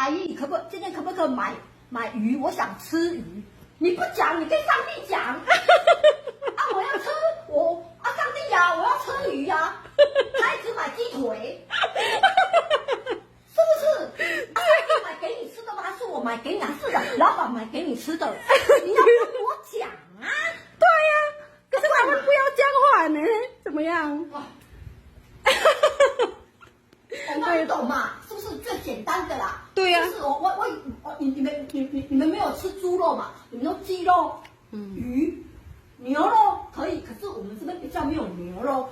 阿姨，今天可不可以买鱼？我想吃鱼。你不讲，你跟上帝讲。啊，我要吃上帝呀，我要吃鱼呀。他一直买鸡腿，是不是？上帝买给你吃的吗？还是我买给你？还是老板买给你吃的？你要跟我讲啊。对呀、可是他们不要讲话呢，怎么样？我懂嘛，是不是最简单的啦？对呀、就是你们没有吃猪肉嘛？你们用鸡肉、鱼、牛肉可以，可是我们这边比较没有牛肉。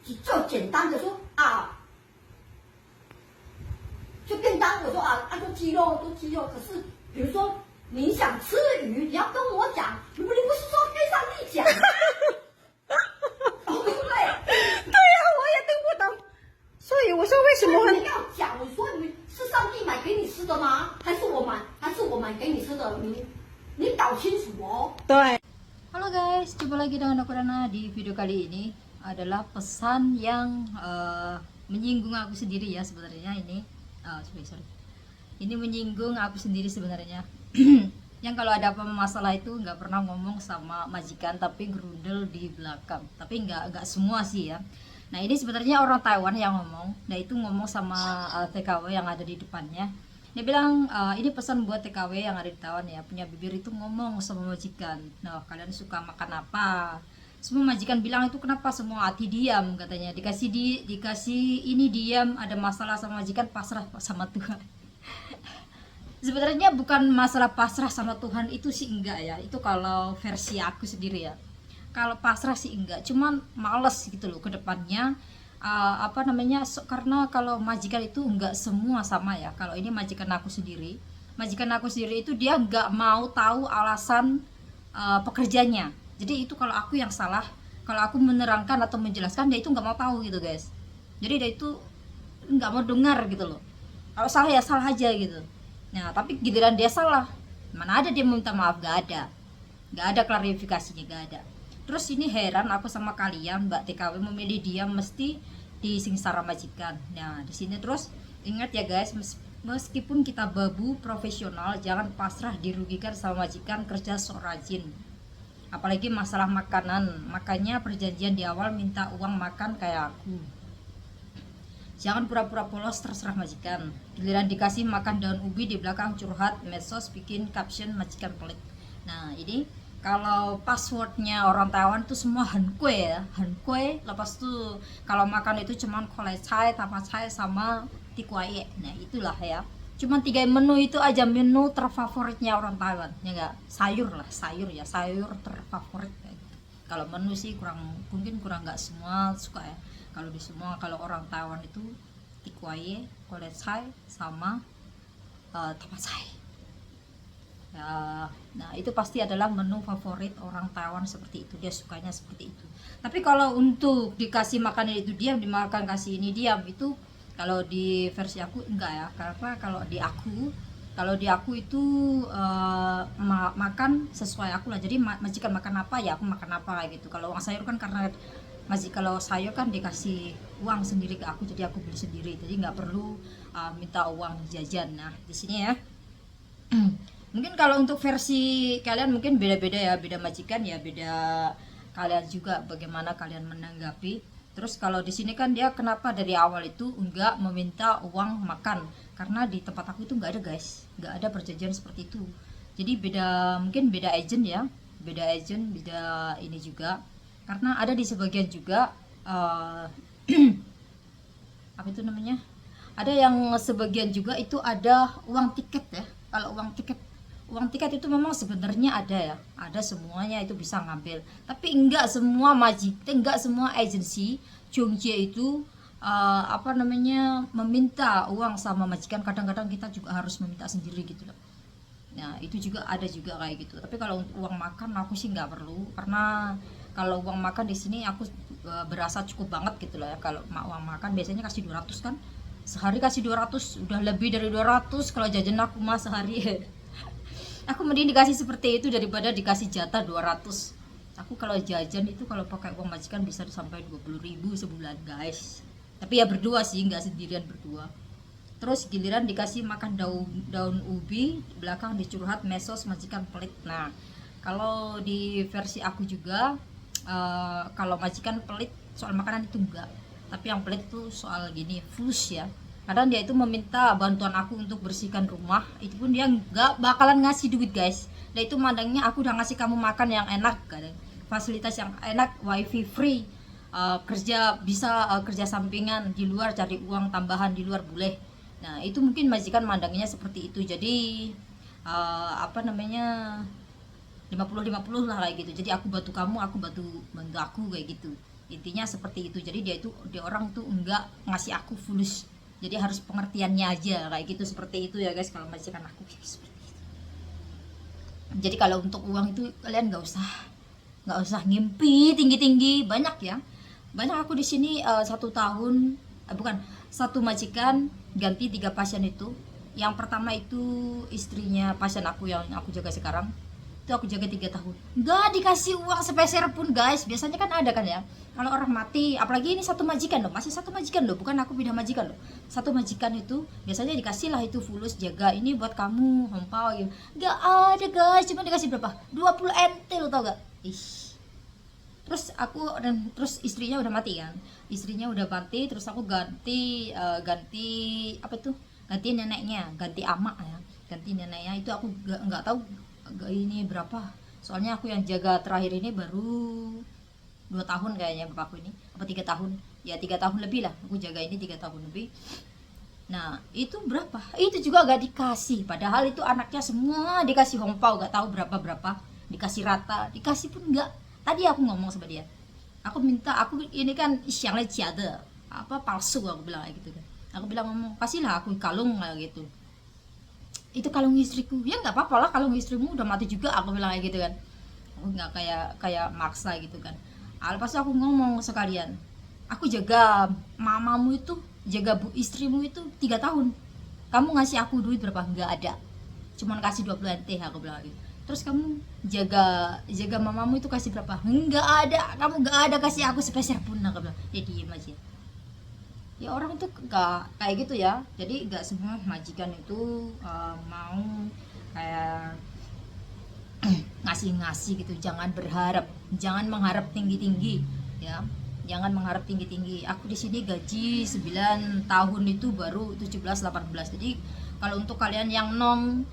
就简单的说啊，就便当我说啊，做鸡肉做鸡肉。可是比如说你想吃鱼，你要跟我讲，你不是说跟上帝讲？对不对？对呀、我也听不懂。所以我说为什么你要讲？我说你是上帝买给你吃的吗？还是我买给你吃的？你搞清楚哦。对。 Halo guys, jumpa lagi dengan aku Rana. Di video kali ini adalah pesan yang menyinggung aku sendiri ya sebenarnya ini. Sorry. Ini menyinggung aku sendiri sebenarnya. Yang kalau ada apa masalah itu nggak pernah ngomong sama majikan, tapi gerundel di belakang. Tapi nggak semua sih ya. Nah ini sebenarnya orang Taiwan yang ngomong. Nah itu ngomong sama TKW yang ada di depannya. Dia bilang ini pesan buat TKW yang ada di Taiwan ya, punya bibir itu ngomong sama majikan. Nah kalian suka makan apa? Semua majikan bilang itu kenapa semua hati diam katanya. Dikasih ini diam, ada masalah sama majikan pasrah sama Tuhan. Sebenarnya bukan masalah pasrah sama Tuhan itu sih enggak ya. Itu kalau versi aku sendiri ya. Kalau pasrah sih enggak, cuman males gitu loh ke depannya. Karena kalau majikan itu enggak semua sama ya. Kalau ini majikan aku sendiri itu dia enggak mau tahu alasan pekerjanya. Jadi itu kalau aku yang salah, kalau aku menerangkan atau menjelaskan, dia itu enggak mau tahu gitu guys. Jadi dia itu enggak mau dengar gitu loh. Kalau salah ya salah aja gitu. Nah tapi giliran dia salah, mana ada dia minta maaf? Enggak ada klarifikasinya, enggak ada. Terus ini heran aku sama kalian Mbak TKW memilih diam mesti disingsara majikan. Nah di sini terus ingat ya guys, meskipun kita babu profesional, jangan pasrah dirugikan sama majikan kerja sok rajin. Apalagi masalah makanan, makanya perjanjian di awal minta uang makan kayak aku. Jangan pura-pura polos terserah majikan. Giliran dikasih makan daun ubi di belakang curhat medsos bikin caption majikan pelit. Nah ini kalau passwordnya orang Taiwan tuh semua hankue ya, hankue. Lepas tuh kalau makan itu cuman kolai cai, tapa cai sama tikuaye. Nah itulah ya. Cuman 3 menu itu aja menu terfavoritnya orang Taiwan. Ya enggak, sayur ya, sayur terfavorit. Kalau menu sih mungkin kurang nggak semua suka ya. Kalau orang Taiwan itu tikuaye, kolai cai sama tapa cai. Ya, nah itu pasti adalah menu favorit orang Taiwan seperti itu, dia sukanya seperti itu. Tapi kalau untuk dikasih makan itu diam, dimakan kasih ini diam, itu kalau di versi aku enggak ya. Karena kalau di aku itu makan sesuai aku lah. Jadi majikan makan apa ya aku makan apa gitu. Kalau uang sayur kan karena kalau sayur kan dikasih uang sendiri ke aku, jadi aku beli sendiri. Jadi nggak perlu minta uang jajan. Nah di sini ya. Mungkin kalau untuk versi kalian mungkin beda-beda ya, beda majikan ya, beda kalian juga bagaimana kalian menanggapi. Terus kalau di sini kan dia kenapa dari awal itu enggak meminta uang makan, karena di tempat aku itu enggak ada guys, enggak ada perjanjian seperti itu. Jadi mungkin beda agent ya, beda ini juga, karena ada di sebagian juga apa itu namanya, ada yang sebagian juga itu ada uang tiket ya. Kalau uang tiket itu memang sebenarnya ada ya, ada semuanya itu bisa ngambil. Tapi enggak semua enggak semua agensi Chongqie itu meminta uang sama majikan. Kadang-kadang kita juga harus meminta sendiri gitu loh. Nah itu juga ada juga kayak gitu. Tapi kalau untuk uang makan aku sih nggak perlu, karena kalau uang makan di sini aku berasa cukup banget gitu loh ya. Kalau uang makan biasanya kasih 200 kan, sehari kasih 200, udah lebih dari 200 kalau jajan aku mah sehari. Aku mending dikasih seperti itu daripada dikasih jatah 200. Aku kalau jajan itu kalau pakai uang majikan bisa sampai 20.000 sebulan guys. Tapi ya berdua sih, nggak sendirian berdua. terus giliran dikasih makan daun ubi, belakang dicurhat mesos majikan pelit. Nah, kalau di versi aku juga kalau majikan pelit soal makanan itu enggak, tapi yang pelit itu soal gini, fulus ya. Kadang dia itu meminta bantuan aku untuk bersihkan rumah, itu pun dia enggak bakalan ngasih duit guys. Dan itu mandangnya aku udah ngasih kamu makan yang enak, kadang fasilitas yang enak, wifi free, kerja bisa kerja sampingan di luar, cari uang tambahan di luar boleh. Nah itu mungkin majikan mandangnya seperti itu. Jadi apa namanya, 50-50 lah kayak gitu. Jadi aku bantu kamu, aku bantu aku kayak gitu. Intinya seperti itu. Jadi dia orang tuh enggak ngasih aku fulus. Jadi harus pengertiannya aja kayak gitu, seperti itu ya guys kalau majikan aku seperti itu. Jadi kalau untuk uang itu kalian nggak usah ngimpi tinggi-tinggi. Banyak ya. Banyak aku di sini 1 tahun satu majikan ganti 3 pasien itu. Yang pertama itu istrinya pasien aku yang aku jaga sekarang. Itu aku jaga 3 tahun nggak dikasih uang sepeser pun guys. Biasanya kan ada kan ya, kalau orang mati, apalagi ini satu majikan loh, masih satu majikan loh, bukan aku pindah majikan loh, satu majikan itu biasanya dikasih lah itu fulus, jaga ini buat kamu hempau gitu. Nggak ada guys, cuma dikasih berapa, 20 NT lo tau gak. Terus istrinya udah mati kan, istrinya udah mati, terus aku ganti apa tuh, ganti neneknya, ganti amak ya, ganti neneknya. Itu aku nggak tahu ini berapa, soalnya aku yang jaga terakhir ini baru 2 tahun kayaknya bapakku ini, apa 3 tahun ya, 3 tahun lebih lah aku jaga ini, 3 tahun lebih. Nah itu berapa, itu juga gak dikasih, padahal itu anaknya semua dikasih hongpao, gak tahu berapa dikasih rata, dikasih pun enggak. Tadi aku ngomong sama dia, aku minta, aku ini kan yang ada apa palsu, aku bilang kayak gitu kan, aku bilang ngomong kasihlah aku kalung kayak gitu. Itu kalung istriku, ya nggak apa-apa lah, kalung istrimu udah mati juga, aku bilang kayak gitu kan. Aku nggak kayak maksa gitu kan. Pas aku ngomong sekalian, aku jaga mamamu itu, jaga istrimu itu 3 tahun, kamu ngasih aku duit berapa? Nggak ada, cuman kasih 20 NT, aku bilang gitu. Terus kamu jaga mamamu itu kasih berapa? Nggak ada, kamu nggak ada kasih aku sepeser pun, aku bilang. Dia diem aja. Ya orang tuh gak kayak gitu ya. Jadi gak semua majikan itu mau kayak ngasih gitu. Jangan mengharap tinggi-tinggi ya. Jangan mengharap tinggi-tinggi. Aku di sini gaji 9 tahun itu baru 17-18. Jadi kalau untuk kalian yang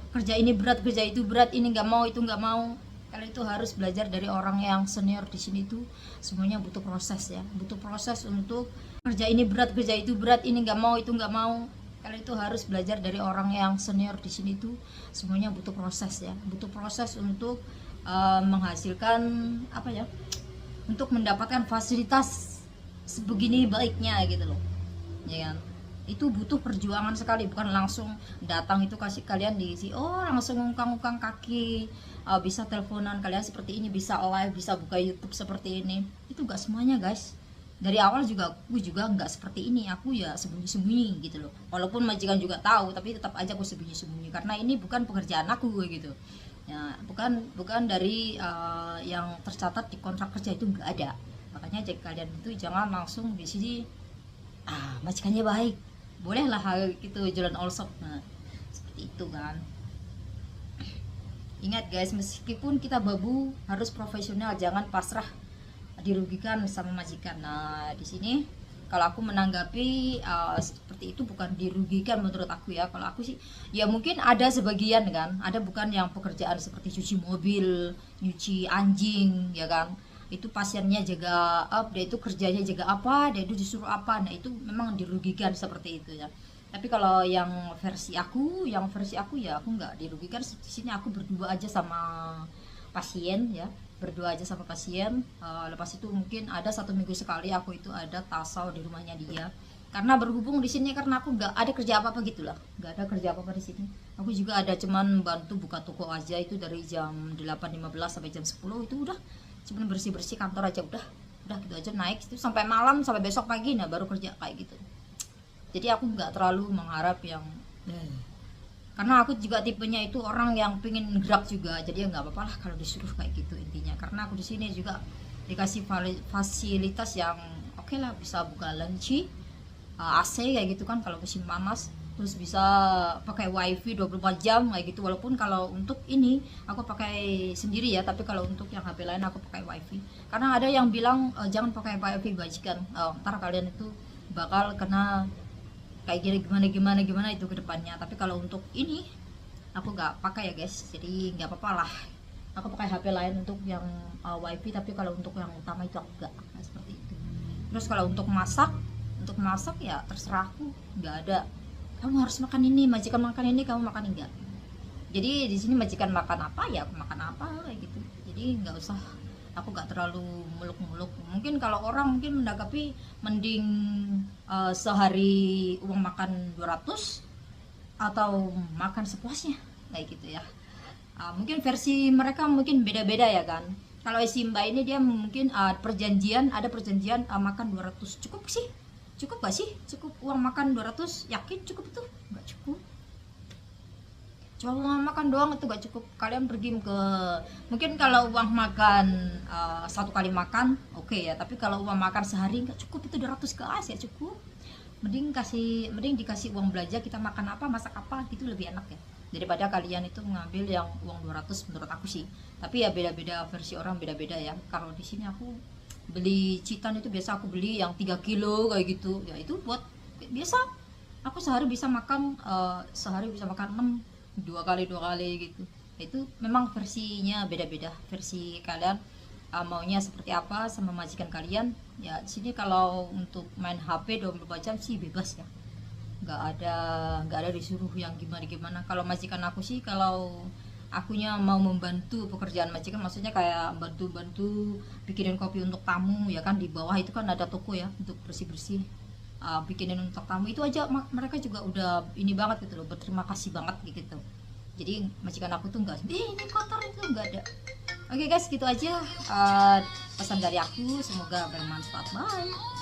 kerja ini berat, kerja itu berat, ini nggak mau, itu nggak mau, kalian itu harus belajar dari orang yang senior di sini tuh. Semuanya butuh proses ya, butuh proses untuk kerja ini berat, kerja itu berat, ini nggak mau, itu nggak mau. Kalian itu harus belajar dari orang yang senior di sini tuh. Semuanya butuh proses ya, butuh proses untuk menghasilkan apa ya, untuk mendapatkan fasilitas sebegini baiknya gitu loh, ya kan? Itu butuh perjuangan sekali, bukan langsung datang itu kasih kalian diisi, oh langsung ngungkang-ngungkang kaki, bisa teleponan kalian seperti ini, bisa live, bisa buka YouTube seperti ini. Itu gak semuanya guys. Dari awal juga aku juga nggak seperti ini, aku ya sembunyi-sembunyi gitu loh. Walaupun majikan juga tahu, tapi tetap aja aku sembunyi-sembunyi karena ini bukan pekerjaan aku gitu. Ya, bukan dari yang tercatat di kontrak kerja, itu nggak ada. Makanya jika kalian itu jangan langsung di sini majikannya baik, bolehlah hal gitu jalan olsop. Nah seperti itu kan. Ingat guys, meskipun kita babu harus profesional, jangan pasrah dirugikan sama majikan. Nah di sini kalau aku menanggapi seperti itu, bukan dirugikan menurut aku ya. Kalau aku sih ya mungkin ada sebagian kan, ada bukan yang pekerjaan seperti cuci mobil, nyuci anjing ya kan, itu pasiennya jaga dia itu kerjanya jaga apa, dia itu disuruh apa. Nah itu memang dirugikan seperti itu ya. Tapi kalau yang versi aku ya aku nggak dirugikan. Di sini aku berdua aja sama pasien ya, berdua aja sama pasien. Lepas itu mungkin ada 1 minggu sekali aku itu ada tasau di rumahnya dia, karena berhubung di sini karena aku nggak ada kerja apa gitulah, nggak ada kerja apa di sini. Aku juga ada cuman bantu buka toko aja, itu dari jam 8.15 sampai jam 10 itu udah cuman bersih kantor aja, udah gitu aja, naik itu sampai malam, sampai besok pagi, nah baru kerja kayak gitu. Jadi aku nggak terlalu mengharap yang karena aku juga tipenya itu orang yang pengen gerak juga, jadi ya nggak apa-apa lah kalau disuruh kayak gitu intinya. Karena aku di sini juga dikasih fasilitas yang oke lah, bisa buka lenci, AC kayak gitu kan kalau musim panas. terus bisa pakai wifi 24 jam kayak gitu. Walaupun kalau untuk ini aku pakai sendiri ya, tapi kalau untuk yang HP lain aku pakai wifi. Karena ada yang bilang jangan pakai wifi bajikan, ntar kalian itu bakal kena kayak gimana itu ke depannya. Tapi kalau untuk ini aku nggak pakai ya guys, jadi nggak apa-apa lah, aku pakai HP lain untuk yang wifi. Tapi kalau untuk yang utama itu aku nggak, nah, seperti itu. Terus kalau untuk masak ya terserah aku, nggak ada kamu harus makan ini, majikan makan ini kamu makan enggak. Jadi di sini majikan makan apa ya aku makan apa kayak gitu. Jadi nggak usah, aku nggak terlalu muluk-muluk. Mungkin kalau orang mungkin menanggapi mending sehari uang makan 200 atau makan sepuasnya kayak gitu ya. Mungkin versi mereka mungkin beda-beda ya kan. Kalau si Mbak ini dia mungkin ada perjanjian makan 200. Cukup sih? Cukup gak sih? Cukup uang makan 200? Yakin cukup itu? Gak cukup. Cuma uang makan doang itu gak cukup. Kalian pergi ke, mungkin kalau uang makan satu kali makan oke ya, tapi kalau uang makan sehari gak cukup, itu 200 ke as ya cukup. Mending dikasih uang belanja, kita makan apa, masak apa gitu lebih enak ya, daripada kalian itu mengambil yang uang 200 menurut aku sih. Tapi ya beda-beda, versi orang beda-beda ya. Kalau di sini aku beli citan itu biasa aku beli yang 3 kilo kayak gitu ya, itu buat biasa aku sehari bisa makan 6 dua kali gitu. Itu memang versinya beda-beda, versi kalian maunya seperti apa sama majikan kalian ya. Di sini kalau untuk main HP 24 jam sih bebas ya, nggak ada disuruh yang gimana. Kalau majikan aku sih, kalau akunya mau membantu pekerjaan majikan, maksudnya kayak bantu bikinin kopi untuk tamu ya kan, di bawah itu kan ada toko ya untuk bersih bikinin untuk tamu, itu aja mereka juga udah ini banget gitu loh, berterima kasih banget gitu. Jadi majikan aku tuh enggak ini kotor, itu enggak ada. Oke guys, gitu aja pesan dari aku, semoga bermanfaat. Bye.